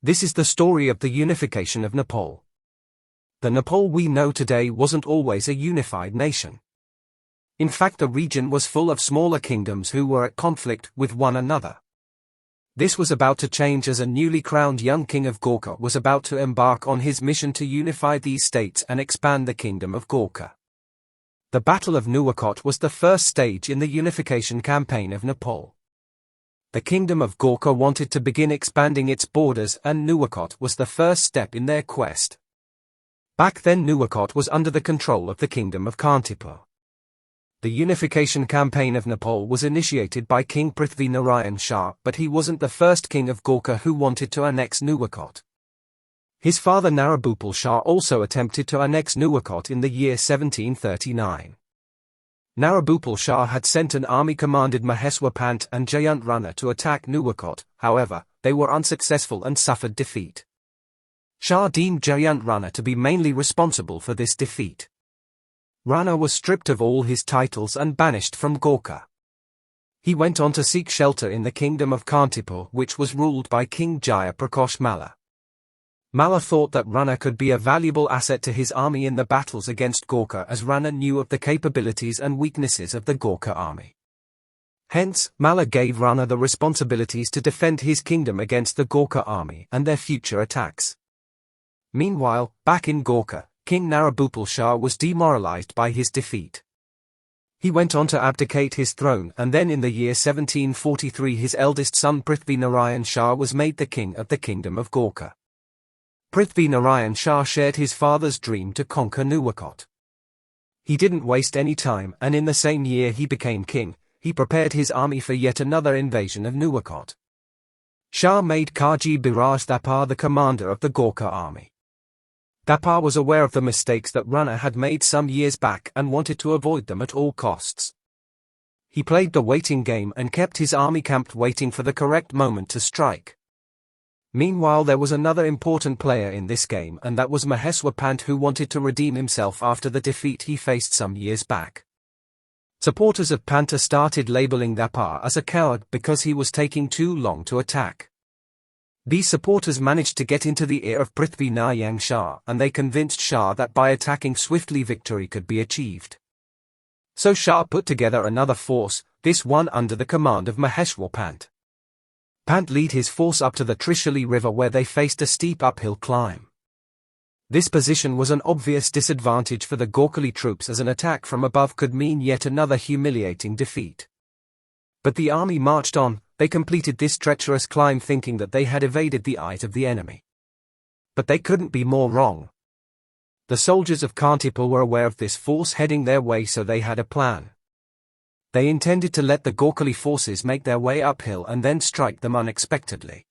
This is the story of the unification of Nepal. The Nepal we know today wasn't always a unified nation. In fact, the region was full of smaller kingdoms who were at conflict with one another. This was about to change as a newly crowned young king of Gorkha was about to embark on his mission to unify these states and expand the Kingdom of Gorkha. The Battle of Nuwakot was the first stage in the unification campaign of Nepal. The Kingdom of Gorkha wanted to begin expanding its borders, and Nuwakot was the first step in their quest. Back then Nuwakot was under the control of the Kingdom of Kantipur. The unification campaign of Nepal was initiated by King Prithvi Narayan Shah, but he wasn't the first king of Gorkha who wanted to annex Nuwakot. His father Narabupal Shah also attempted to annex Nuwakot in the year 1739. Narabupal Shah had sent an army commanded Maheswa Pant and Jayant Rana to attack Nuwakot, however, they were unsuccessful and suffered defeat. Shah deemed Jayant Rana to be mainly responsible for this defeat. Rana was stripped of all his titles and banished from Gorkha. He went on to seek shelter in the Kingdom of Kantipur, which was ruled by King Jaya Prakash Malla. Malla thought that Rana could be a valuable asset to his army in the battles against Gorkha, as Rana knew of the capabilities and weaknesses of the Gorkha army. Hence, Malla gave Rana the responsibilities to defend his kingdom against the Gorkha army and their future attacks. Meanwhile, back in Gorkha, King Narabupal Shah was demoralized by his defeat. He went on to abdicate his throne, and then in the year 1743 his eldest son Prithvi Narayan Shah was made the king of the Kingdom of Gorkha. Prithvi Narayan Shah shared his father's dream to conquer Nuwakot. He didn't waste any time, and in the same year he became king. He prepared his army for yet another invasion of Nuwakot. Shah made Kaji Biraj Thapar the commander of the Gorkha army. Thapar was aware of the mistakes that Rana had made some years back and wanted to avoid them at all costs. He played the waiting game and kept his army camped waiting for the correct moment to strike. Meanwhile, there was another important player in this game, and that was Maheswa Pant, who wanted to redeem himself after the defeat he faced some years back. Supporters of Panta started labeling Thapar as a coward because he was taking too long to attack. These supporters managed to get into the ear of Prithvi Narayan Shah, and they convinced Shah that by attacking swiftly victory could be achieved. So Shah put together another force, this one under the command of Maheswa Pant. Pant led his force up to the Trishuli River, where they faced a steep uphill climb. This position was an obvious disadvantage for the Gorkhali troops, as an attack from above could mean yet another humiliating defeat. But the army marched on. They completed this treacherous climb thinking that they had evaded the eye of the enemy. But they couldn't be more wrong. The soldiers of Kantipur were aware of this force heading their way, so they had a plan. They intended to let the Gorkhali forces make their way uphill and then strike them unexpectedly.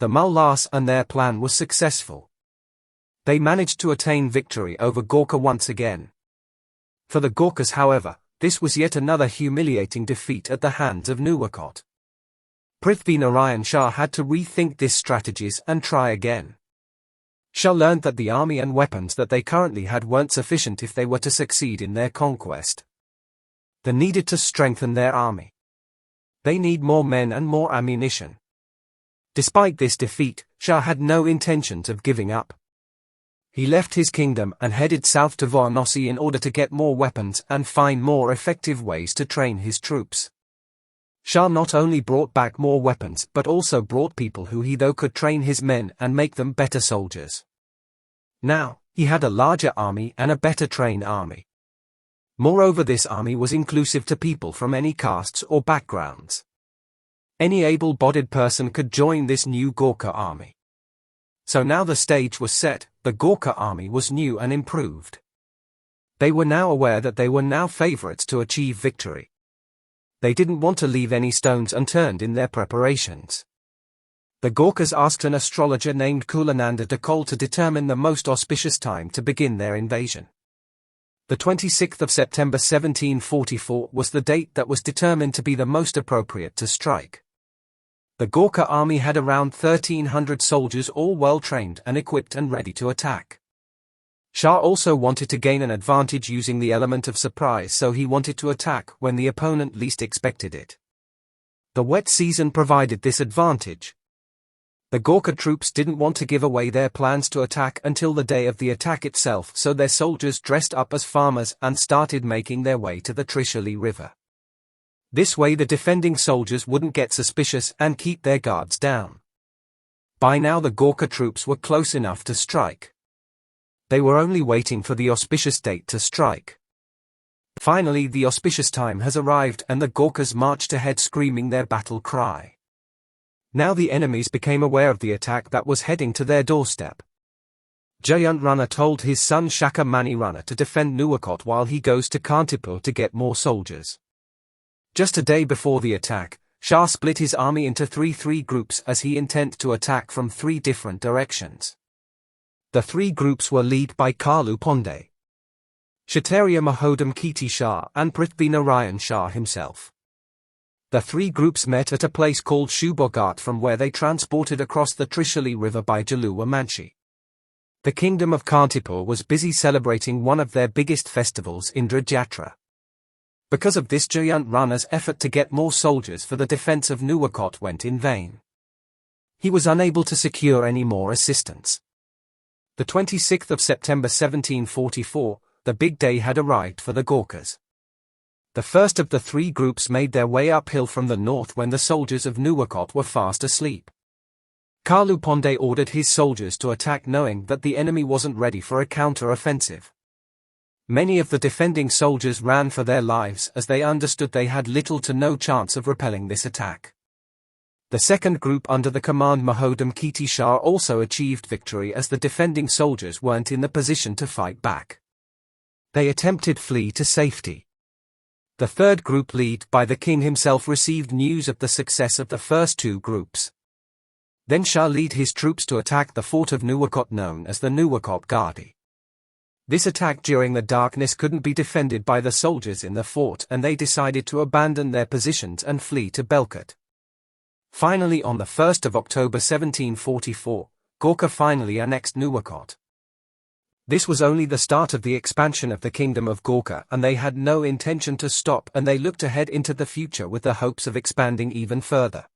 The Mullas and their plan was successful. They managed to attain victory over Gorkha once again. For the Gorkhas, however, this was yet another humiliating defeat at the hands of Nuwakot. Prithvi Narayan Shah had to rethink these strategies and try again. Shah learned that the army and weapons that they currently had weren't sufficient if they were to succeed in their conquest. They needed to strengthen their army. They need more men and more ammunition. Despite this defeat, Shah had no intentions of giving up. He left his kingdom and headed south to Varanasi in order to get more weapons and find more effective ways to train his troops. Shah not only brought back more weapons but also brought people who he though could train his men and make them better soldiers. Now, he had a larger army and a better trained army. Moreover, this army was inclusive to people from any castes or backgrounds. Any able-bodied person could join this new Gorkha army. So now the stage was set. The Gorkha army was new and improved. They were now aware that they were now favorites to achieve victory. They didn't want to leave any stones unturned in their preparations. The Gorkhas asked an astrologer named Kulananda Dakol to determine the most auspicious time to begin their invasion. The 26th of September 1744 was the date that was determined to be the most appropriate to strike. The Gorkha army had around 1,300 soldiers, all well trained and equipped and ready to attack. Shah also wanted to gain an advantage using the element of surprise, so he wanted to attack when the opponent least expected it. The wet season provided this advantage. The Gorkha troops didn't want to give away their plans to attack until the day of the attack itself, so their soldiers dressed up as farmers and started making their way to the Trishuli River. This way the defending soldiers wouldn't get suspicious and keep their guards down. By now the Gorkha troops were close enough to strike. They were only waiting for the auspicious date to strike. Finally the auspicious time has arrived and the Gorkhas marched ahead screaming their battle cry. Now the enemies became aware of the attack that was heading to their doorstep. Jayant Rana told his son Shaka Mani Rana to defend Nuwakot while he goes to Kantipur to get more soldiers. Just a day before the attack, Shah split his army into three groups as he intended to attack from 3 different directions. The 3 groups were led by Kalu Ponde, Kshatriya Mahodam Kiti Shah and Prithvi Narayan Shah himself. The 3 groups met at a place called Shubogat, from where they transported across the Trishuli River by Jalua Manchi. The kingdom of Kantipur was busy celebrating one of their biggest festivals, Indra Jatra. Because of this, Jayant Rana's effort to get more soldiers for the defense of Nuwakot went in vain. He was unable to secure any more assistance. The 26th of September 1744, the big day had arrived for the Gorkhas. The first of the 3 groups made their way uphill from the north when the soldiers of Nuwakot were fast asleep. Kalu Ponde ordered his soldiers to attack, knowing that the enemy wasn't ready for a counter-offensive. Many of the defending soldiers ran for their lives as they understood they had little to no chance of repelling this attack. The second group under the command Mahodam Kiti Shah also achieved victory as the defending soldiers weren't in the position to fight back. They attempted flee to safety. The third group, led by the king himself, received news of the success of the first 2 groups. Then Shah led his troops to attack the fort of Nuwakot known as the Nuwakot Gardi. This attack during the darkness couldn't be defended by the soldiers in the fort and they decided to abandon their positions and flee to Belkot. Finally, on the 1st of October 1744, Gorkha finally annexed Nuwakot. This was only the start of the expansion of the Kingdom of Gorkha, and they had no intention to stop, and they looked ahead into the future with the hopes of expanding even further.